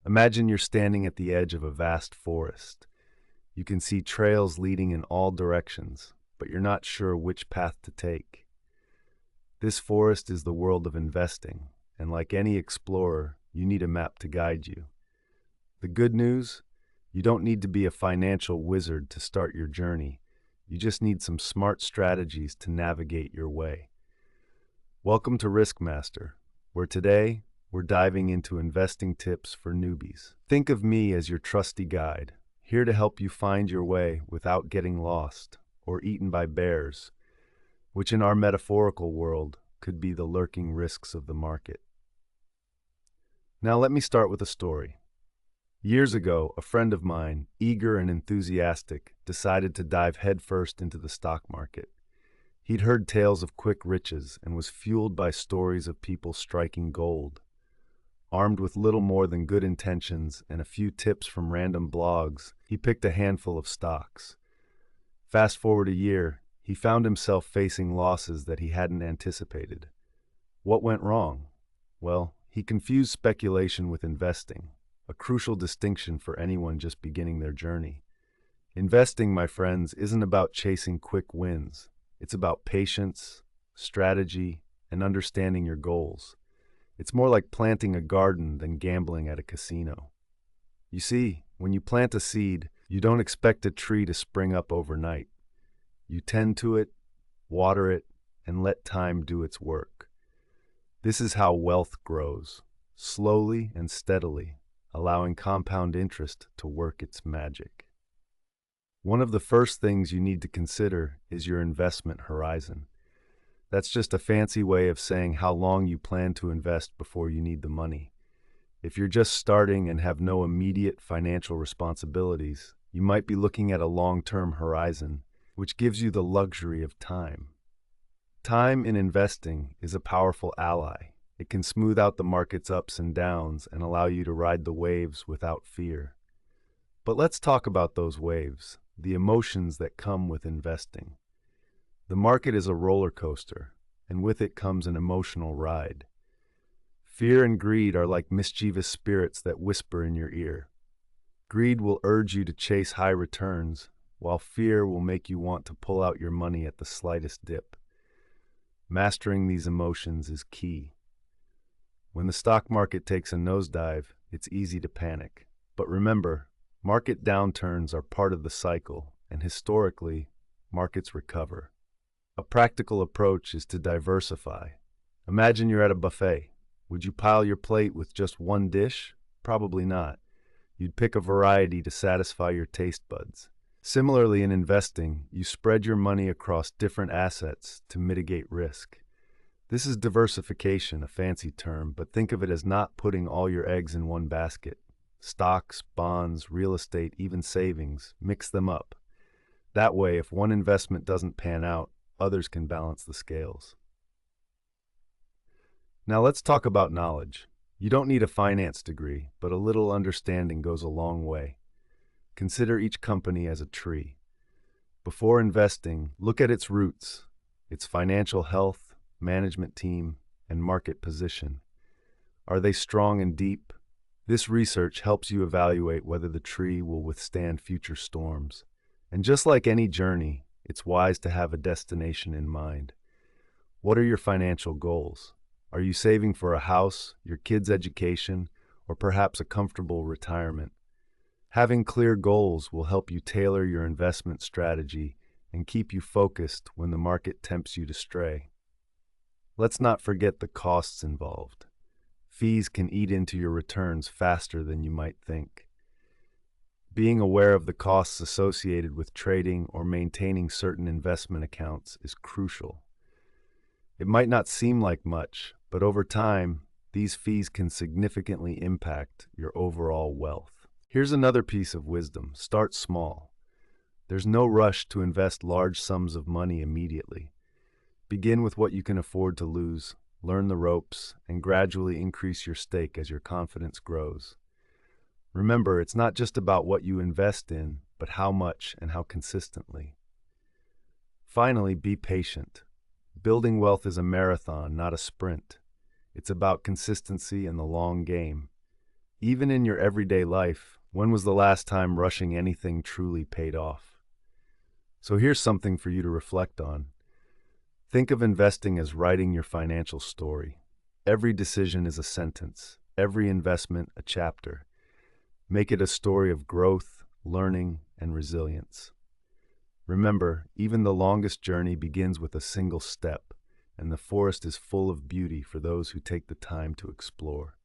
Imagine you're standing at the edge of a vast forest. You can see trails leading in all directions, but you're not sure which path to take. This forest is the world of investing, and like any explorer, you need a map to guide you. The good news? You don't need to be a financial wizard to start your journey. You just need some smart strategies to navigate your way. Welcome to Risk Master, where today we're diving into investing tips for newbies. Think of me as your trusty guide, here to help you find your way without getting lost or eaten by bears, which in our metaphorical world could be the lurking risks of the market. Now let me start with a story. Years ago, a friend of mine, eager and enthusiastic, decided to dive headfirst into the stock market. He'd heard tales of quick riches and was fueled by stories of people striking gold. Armed with little more than good intentions and a few tips from random blogs, he picked a handful of stocks. Fast forward a year, he found himself facing losses that he hadn't anticipated. What went wrong? Well, he confused speculation with investing, a crucial distinction for anyone just beginning their journey. Investing, my friends, isn't about chasing quick wins. It's about patience, strategy, and understanding your goals. It's more like planting a garden than gambling at a casino. You see, when you plant a seed, you don't expect a tree to spring up overnight. You tend to it, water it, and let time do its work. This is how wealth grows, slowly and steadily, allowing compound interest to work its magic. One of the first things you need to consider is your investment horizon. That's just a fancy way of saying how long you plan to invest before you need the money. If you're just starting and have no immediate financial responsibilities, you might be looking at a long-term horizon, which gives you the luxury of time. Time in investing is a powerful ally. It can smooth out the market's ups and downs and allow you to ride the waves without fear. But let's talk about those waves, the emotions that come with investing. The market is a roller coaster, and with it comes an emotional ride. Fear and greed are like mischievous spirits that whisper in your ear. Greed will urge you to chase high returns, while fear will make you want to pull out your money at the slightest dip. Mastering these emotions is key. When the stock market takes a nosedive, it's easy to panic. But remember, market downturns are part of the cycle, and historically, markets recover. A practical approach is to diversify. Imagine you're at a buffet. Would you pile your plate with just one dish? Probably not. You'd pick a variety to satisfy your taste buds. Similarly, in investing, you spread your money across different assets to mitigate risk. This is diversification, a fancy term, but think of it as not putting all your eggs in one basket. Stocks, bonds, real estate, even savings, mix them up. That way, if one investment doesn't pan out, others can balance the scales. Now let's talk about knowledge. You don't need a finance degree, but a little understanding goes a long way. Consider each company as a tree. Before investing, look at its roots, its financial health, management team, and market position. Are they strong and deep? This research helps you evaluate whether the tree will withstand future storms. And just like any journey, it's wise to have a destination in mind. What are your financial goals? Are you saving for a house, your kids' education, or perhaps a comfortable retirement? Having clear goals will help you tailor your investment strategy and keep you focused when the market tempts you to stray. Let's not forget the costs involved. Fees can eat into your returns faster than you might think. Being aware of the costs associated with trading or maintaining certain investment accounts is crucial. It might not seem like much, but over time, these fees can significantly impact your overall wealth. Here's another piece of wisdom: start small. There's no rush to invest large sums of money immediately. Begin with what you can afford to lose, learn the ropes, and gradually increase your stake as your confidence grows. Remember, it's not just about what you invest in, but how much and how consistently. Finally, be patient. Building wealth is a marathon, not a sprint. It's about consistency and the long game. Even in your everyday life, when was the last time rushing anything truly paid off? So here's something for you to reflect on. Think of investing as writing your financial story. Every decision is a sentence, every investment a chapter. Make it a story of growth, learning, and resilience. Remember, even the longest journey begins with a single step, and the forest is full of beauty for those who take the time to explore.